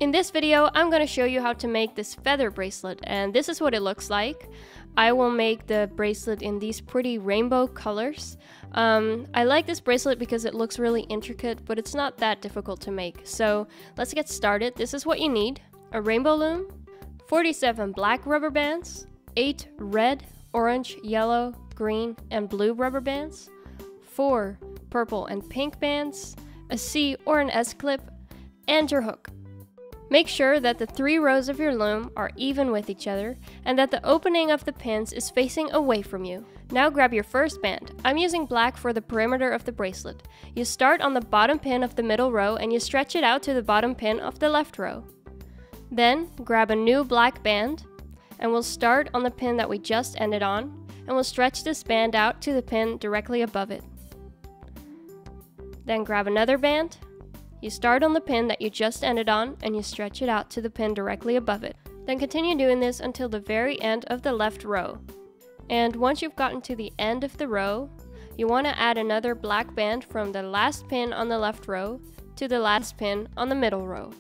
In this video, I'm going to show you how to make this feather bracelet, and this is what it looks like. I will make the bracelet in these pretty rainbow colors. I like this bracelet because it looks really intricate, but it's not that difficult to make. So let's get started. This is what you need: a rainbow loom, 47 black rubber bands, 8 red, orange, yellow, green, and blue rubber bands, 4 purple and pink bands, a C or an S clip, and your hook. Make sure that the 3 rows of your loom are even with each other and that the opening of the pins is facing away from you. Now grab your first band. I'm using black for the perimeter of the bracelet. You start on the bottom pin of the middle row and you stretch it out to the bottom pin of the left row. Then grab a new black band and we'll start on the pin that we just ended on, and we'll stretch this band out to the pin directly above it. Then grab another band. You start on the pin that you just ended on and you stretch it out to the pin directly above it. Then continue doing this until the very end of the left row. And once you've gotten to the end of the row, you want to add another black band from the last pin on the left row to the last pin on the middle row,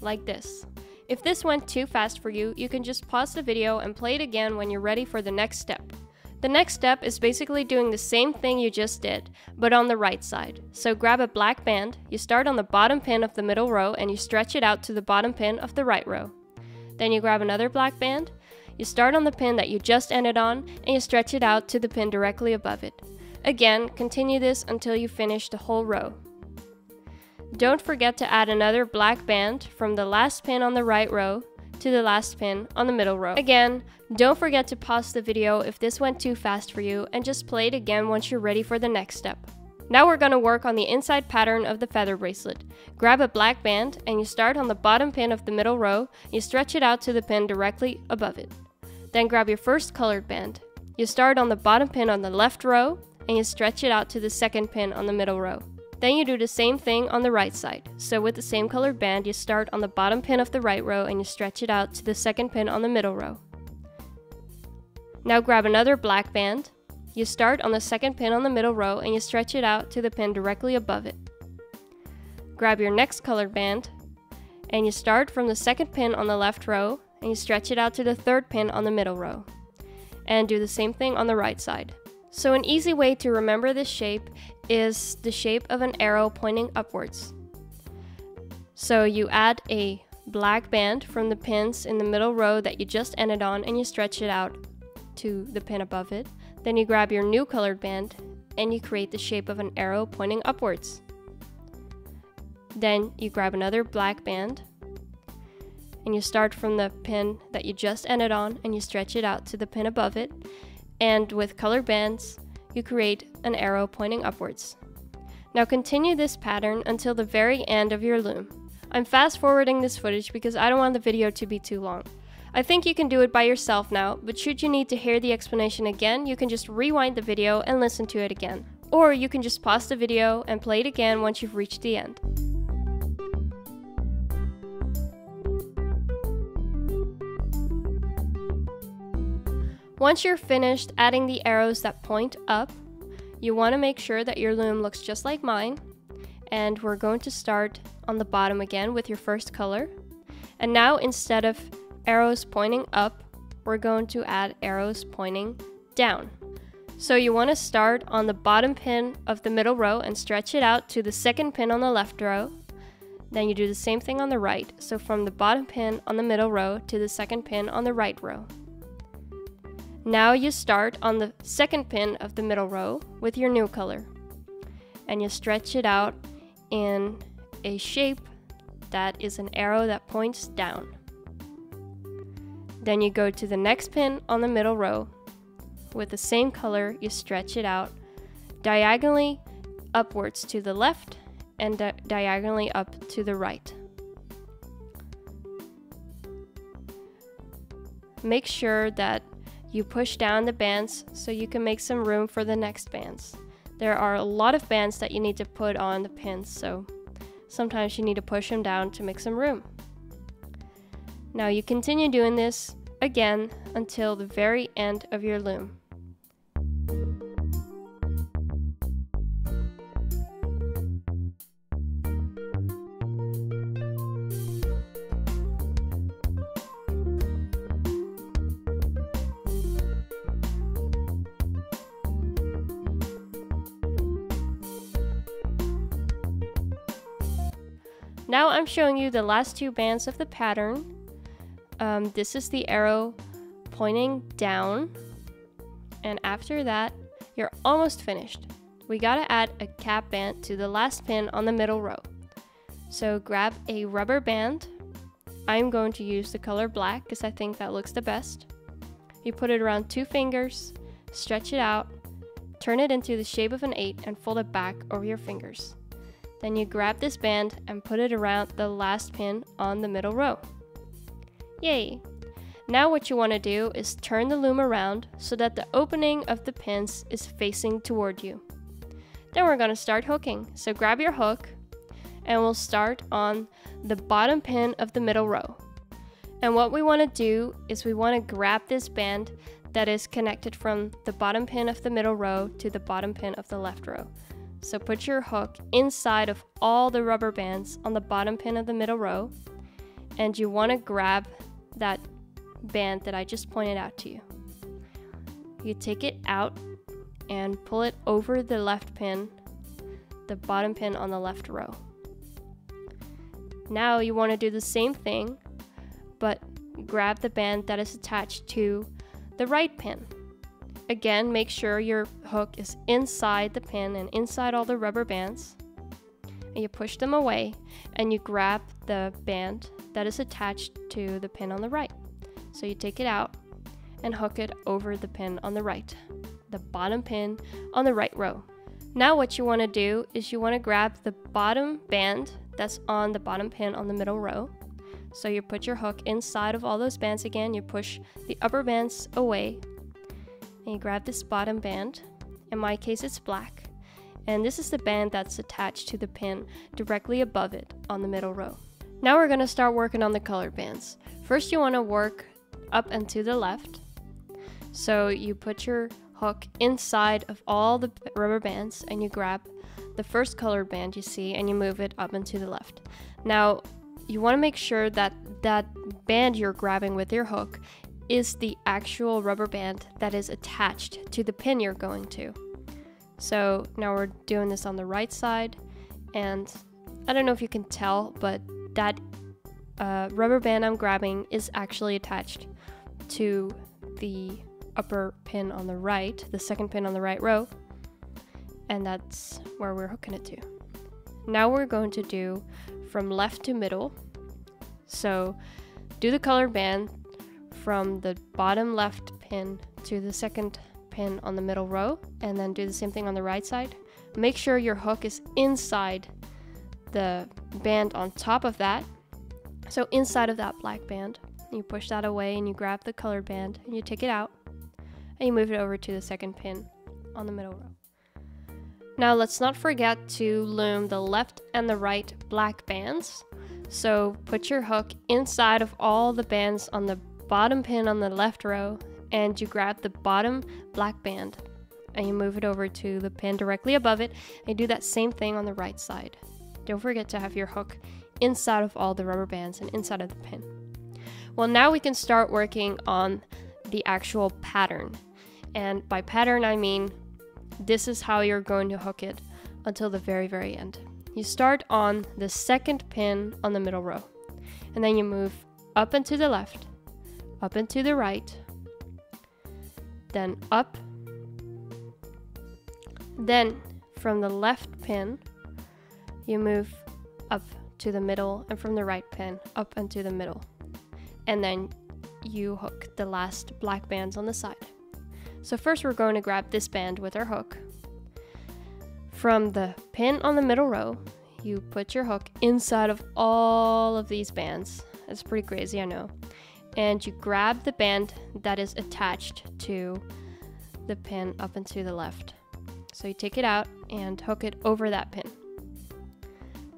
like this. If this went too fast for you, you can just pause the video and play it again when you're ready for the next step. The next step is basically doing the same thing you just did, but on the right side. So grab a black band, you start on the bottom pin of the middle row and you stretch it out to the bottom pin of the right row. Then you grab another black band, you start on the pin that you just ended on and you stretch it out to the pin directly above it. Again, continue this until you finish the whole row. Don't forget to add another black band from the last pin on the right row to the last pin on the middle row. Again, don't forget to pause the video if this went too fast for you and just play it again once you're ready for the next step. Now we're going to work on the inside pattern of the feather bracelet. Grab a black band and you start on the bottom pin of the middle row, you stretch it out to the pin directly above it. Then grab your first colored band. You start on the bottom pin on the left row and you stretch it out to the second pin on the middle row. Then you do the same thing on the right side. So with the same colored band, you start on the bottom pin of the right row and you stretch it out to the second pin on the middle row. Now grab another black band. You start on the second pin on the middle row and you stretch it out to the pin directly above it. Grab your next colored band and you start from the second pin on the left row and you stretch it out to the third pin on the middle row. And do the same thing on the right side. So an easy way to remember this shape is the shape of an arrow pointing upwards. So you add a black band from the pins in the middle row that you just ended on and you stretch it out to the pin above it. Then you grab your new colored band and you create the shape of an arrow pointing upwards. Then you grab another black band and you start from the pin that you just ended on and you stretch it out to the pin above it. And with colored bands, you create an arrow pointing upwards. Now continue this pattern until the very end of your loom. I'm fast forwarding this footage because I don't want the video to be too long. I think you can do it by yourself now, but should you need to hear the explanation again, you can just rewind the video and listen to it again. Or you can just pause the video and play it again once you've reached the end. Once you're finished adding the arrows that point up, you want to make sure that your loom looks just like mine. And we're going to start on the bottom again with your first color. And now instead of arrows pointing up, we're going to add arrows pointing down. So you want to start on the bottom pin of the middle row and stretch it out to the second pin on the left row. Then you do the same thing on the right. So from the bottom pin on the middle row to the second pin on the right row. Now you start on the second pin of the middle row with your new color and you stretch it out in a shape that is an arrow that points down. Then you go to the next pin on the middle row. With the same color, you stretch it out diagonally upwards to the left and diagonally up to the right. Make sure that you push down the bands so you can make some room for the next bands. There are a lot of bands that you need to put on the pins, so sometimes you need to push them down to make some room. Now you continue doing this again until the very end of your loom. Now I'm showing you the last two bands of the pattern. This is the arrow pointing down, and after that you're almost finished. We gotta add a cap band to the last pin on the middle row. So grab a rubber band. I'm going to use the color black because I think that looks the best. You put it around 2 fingers, stretch it out, turn it into the shape of an 8 and fold it back over your fingers. Then you grab this band and put it around the last pin on the middle row. Yay! Now what you want to do is turn the loom around so that the opening of the pins is facing toward you. Then we're going to start hooking. So grab your hook and we'll start on the bottom pin of the middle row. And what we want to do is we want to grab this band that is connected from the bottom pin of the middle row to the bottom pin of the left row. So put your hook inside of all the rubber bands on the bottom pin of the middle row, and you want to grab that band that I just pointed out to you. You take it out and pull it over the left pin, the bottom pin on the left row. Now you want to do the same thing, but grab the band that is attached to the right pin. Again, make sure your hook is inside the pin and inside all the rubber bands. And you push them away and you grab the band that is attached to the pin on the right. So you take it out and hook it over the pin on the right, the bottom pin on the right row. Now what you want to do is you want to grab the bottom band that's on the bottom pin on the middle row. So you put your hook inside of all those bands again, you push the upper bands away, and you grab this bottom band. In my case it's black, and this is the band that's attached to the pin directly above it on the middle row. Now we're going to start working on the colored bands. First you want to work up and to the left. So you put your hook inside of all the rubber bands and you grab the first colored band you see and you move it up and to the left. Now you want to make sure that that band you're grabbing with your hook is the actual rubber band that is attached to the pin you're going to. So now we're doing this on the right side, and I don't know if you can tell, but that rubber band I'm grabbing is actually attached to the upper pin on the right, the second pin on the right row, and that's where we're hooking it to. Now we're going to do from left to middle. So do the colored band from the bottom left pin to the second pin on the middle row, and then do the same thing on the right side. Make sure your hook is inside the band on top of that. So inside of that black band, you push that away and you grab the colored band and you take it out and you move it over to the second pin on the middle row. Now let's not forget to loom the left and the right black bands. So put your hook inside of all the bands on the bottom pin on the left row, and you grab the bottom black band and you move it over to the pin directly above it, and you do that same thing on the right side. Don't forget to have your hook inside of all the rubber bands and inside of the pin. Well, now we can start working on the actual pattern. And by pattern I mean this is how you're going to hook it until the very, very end. You start on the second pin on the middle row, and then you move up and to the left, up and to the right, then up, then from the left pin you move up to the middle, and from the right pin up and to the middle, and then you hook the last black bands on the side. So first we're going to grab this band with our hook. From the pin on the middle row, you put your hook inside of all of these bands. It's pretty crazy, I know. And you grab the band that is attached to the pin up and to the left. So you take it out and hook it over that pin.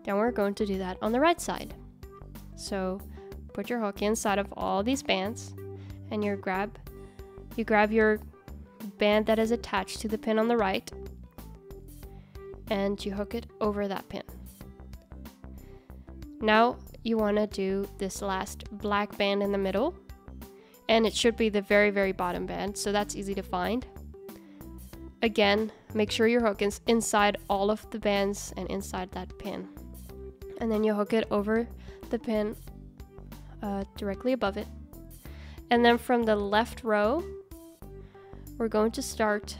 Then we're going to do that on the right side. So put your hook inside of all these bands and you grab your band that is attached to the pin on the right, and you hook it over that pin. Now you want to do this last black band in the middle, and it should be the very, very bottom band, so that's easy to find. Again, make sure your hook is inside all of the bands and inside that pin. and then you hook it over the pin directly above it. And then from the left row, we're going to start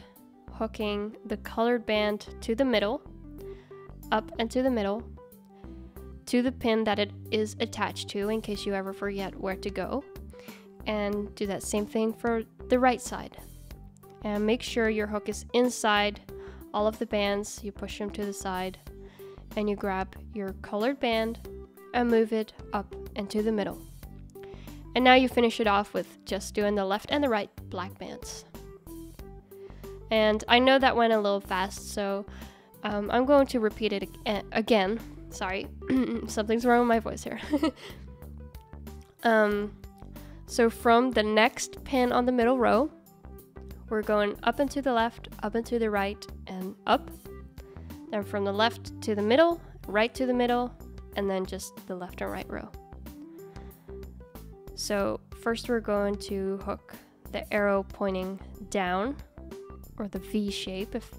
hooking the colored band to the middle, up and to the middle, to the pin that it is attached to, in case you ever forget where to go. And do that same thing for the right side. And make sure your hook is inside all of the bands. You push them to the side, and you grab your colored band and move it up into the middle. And now you finish it off with just doing the left and the right black bands. And I know that went a little fast, so I'm going to repeat it again. Sorry, something's wrong with my voice here. So from the next pin on the middle row, we're going up and to the left, up and to the right, and up. Then from the left to the middle, right to the middle, and then just the left and right row. So first we're going to hook the arrow pointing down, or the V shape if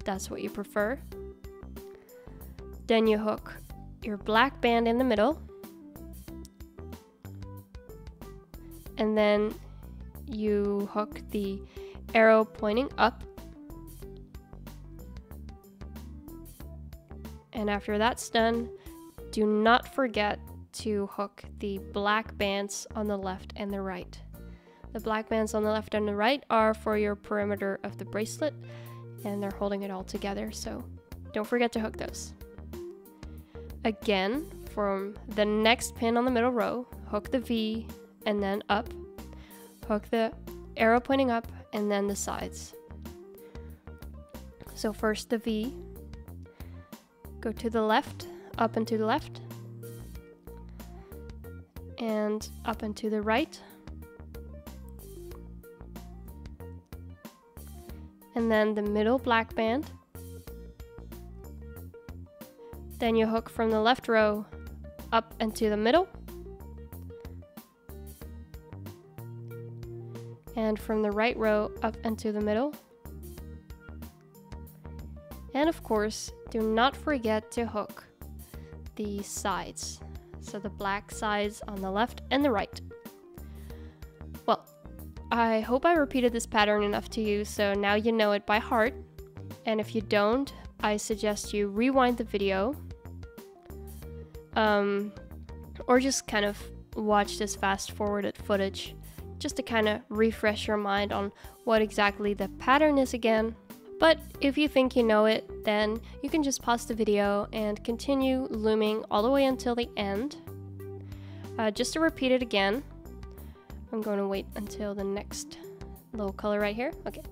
that's what you prefer. Then you hook your black band in the middle, and then you hook the arrow pointing up. And after that's done, do not forget to hook the black bands on the left and the right. The black bands on the left and the right are for your perimeter of the bracelet, and they're holding it all together, so don't forget to hook those. Again, from the next pin on the middle row, hook the V and then up. Hook the arrow pointing up and then the sides. So first the V, go to the left, up and to the left, and up and to the right. And then the middle black band. Then you hook from the left row up and to the middle. And from the right row up and to the middle. And of course, do not forget to hook the sides. So the black sides on the left and the right. Well, I hope I repeated this pattern enough to you, so now you know it by heart. And if you don't, I suggest you rewind the video, or just kind of watch this fast forwarded footage, just to kind of refresh your mind on what exactly the pattern is again. But if you think you know it, then you can just pause the video and continue looming all the way until the end. Just to repeat it again, I'm going to wait until the next little color right here. Okay,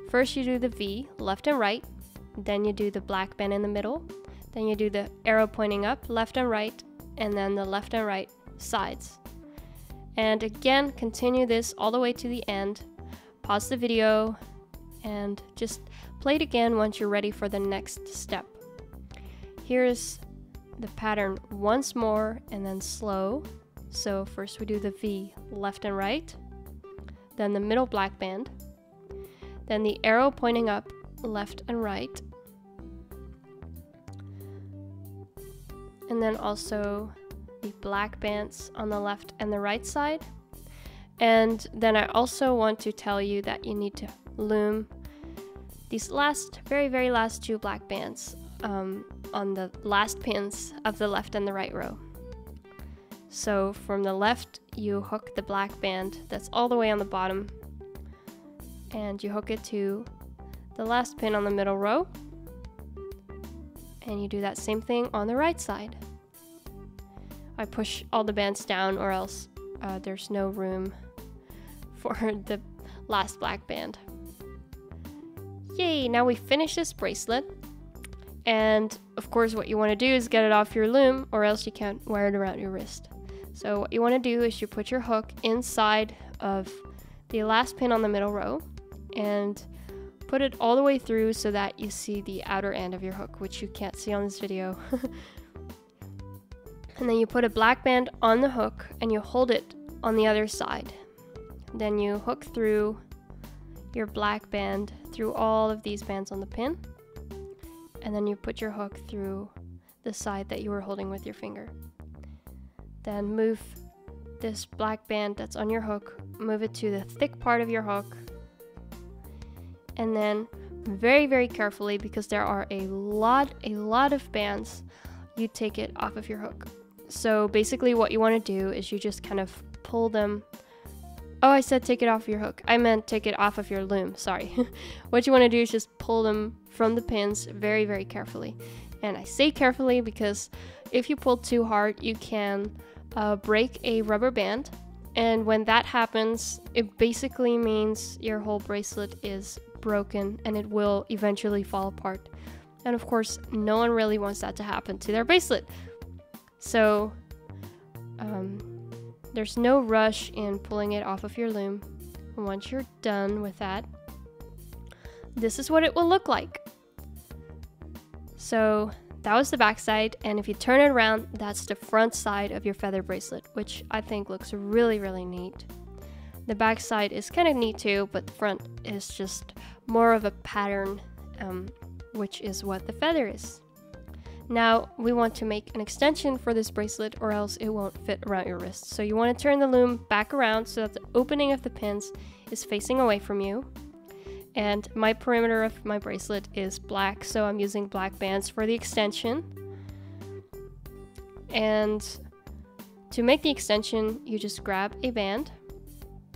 first you do the V, left and right, then you do the black band in the middle, then you do the arrow pointing up, left and right, and then the left and right sides. And again, continue this all the way to the end. Pause the video and just play it again once you're ready for the next step. Here's the pattern once more and then slow. So first we do the V, left and right, then the middle black band, then the arrow pointing up, left and right, and then also the black bands on the left and the right side. And then I also want to tell you that you need to loom these very last two black bands on the last pins of the left and the right row. So from the left, you hook the black band that's all the way on the bottom, and you hook it to the last pin on the middle row, and you do that same thing on the right side. I push all the bands down, or else there's no room for the last black band. Yay, now we finished this bracelet. And of course what you want to do is get it off your loom, or else you can't wear it around your wrist. So what you want to do is you put your hook inside of the last pin on the middle row and put it all the way through so that you see the outer end of your hook, which you can't see on this video. And then you put a black band on the hook and you hold it on the other side. Then you hook through your black band through all of these bands on the pin, and then you put your hook through the side that you were holding with your finger. Then move this black band that's on your hook, move it to the thick part of your hook, and then very, very carefully, because there are a lot of bands, you take it off of your hook. So basically what you want to do is you just kind of pull them. Oh, I said take it off your hook. I meant take it off of your loom, sorry. What you want to do is just pull them from the pins very, very carefully. And I say carefully because if you pull too hard, you can break a rubber band. And when that happens, it basically means your whole bracelet is broken and it will eventually fall apart. And of course, no one really wants that to happen to their bracelet. So there's no rush in pulling it off of your loom. And once you're done with that, this is what it will look like. So that was the back side, and if you turn it around, that's the front side of your feather bracelet, which I think looks really, really neat. The back side is kind of neat too, but the front is just more of a pattern, which is what the feather is. Now we want to make an extension for this bracelet, or else it won't fit around your wrist. So you want to turn the loom back around so that the opening of the pins is facing away from you. And my perimeter of my bracelet is black, so I'm using black bands for the extension. And to make the extension, you just grab a band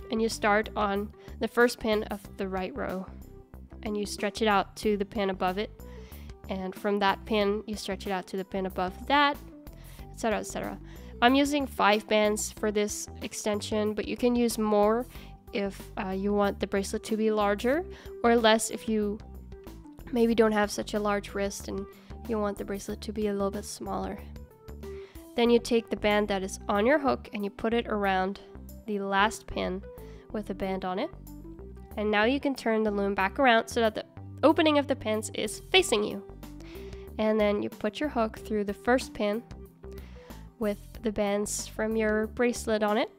and you start on the first pin of the right row and you stretch it out to the pin above it. And from that pin, you stretch it out to the pin above that, etc., etc. I'm using 5 bands for this extension, but you can use more if you want the bracelet to be larger, or less if you maybe don't have such a large wrist and you want the bracelet to be a little bit smaller. Then you take the band that is on your hook and you put it around the last pin with a band on it. And now you can turn the loom back around so that the opening of the pins is facing you. And then you put your hook through the first pin with the bands from your bracelet on it,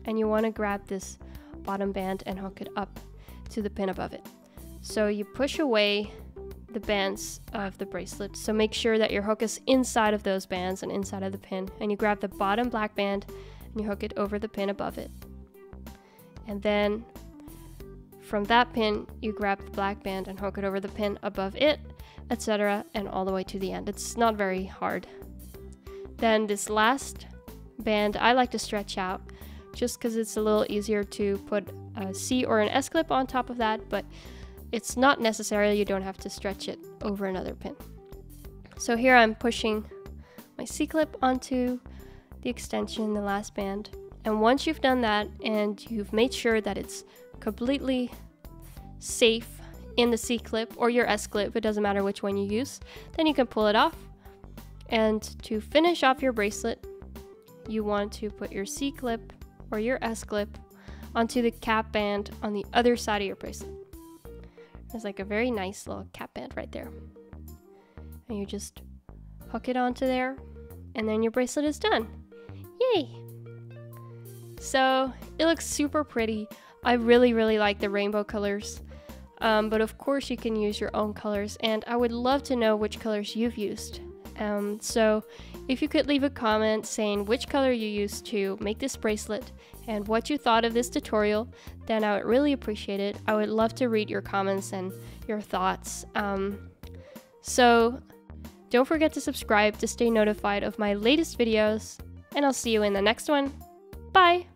and you want to grab this bottom band and hook it up to the pin above it. So you push away the bands of the bracelet, so make sure that your hook is inside of those bands and inside of the pin, and you grab the bottom black band and you hook it over the pin above it. And then from that pin you grab the black band and hook it over the pin above it, etc., and all the way to the end. It's not very hard. Then this last band I like to stretch out, just because it's a little easier to put a C or an S clip on top of that, but it's not necessary. You don't have to stretch it over another pin. So here I'm pushing my C clip onto the extension, the last band, and once you've done that and you've made sure that it's completely safe in the C clip or your S clip, it doesn't matter which one you use, then you can pull it off. And to finish off your bracelet, you want to put your C clip or your S clip onto the cap band on the other side of your bracelet. There's like a very nice little cap band right there. And you just hook it onto there, and then your bracelet is done. Yay! So it looks super pretty. I really, really like the rainbow colors. But of course you can use your own colors, and I would love to know which colors you've used. So if you could leave a comment saying which color you used to make this bracelet and what you thought of this tutorial, then I would really appreciate it. I would love to read your comments and your thoughts. So don't forget to subscribe to stay notified of my latest videos, and I'll see you in the next one. Bye!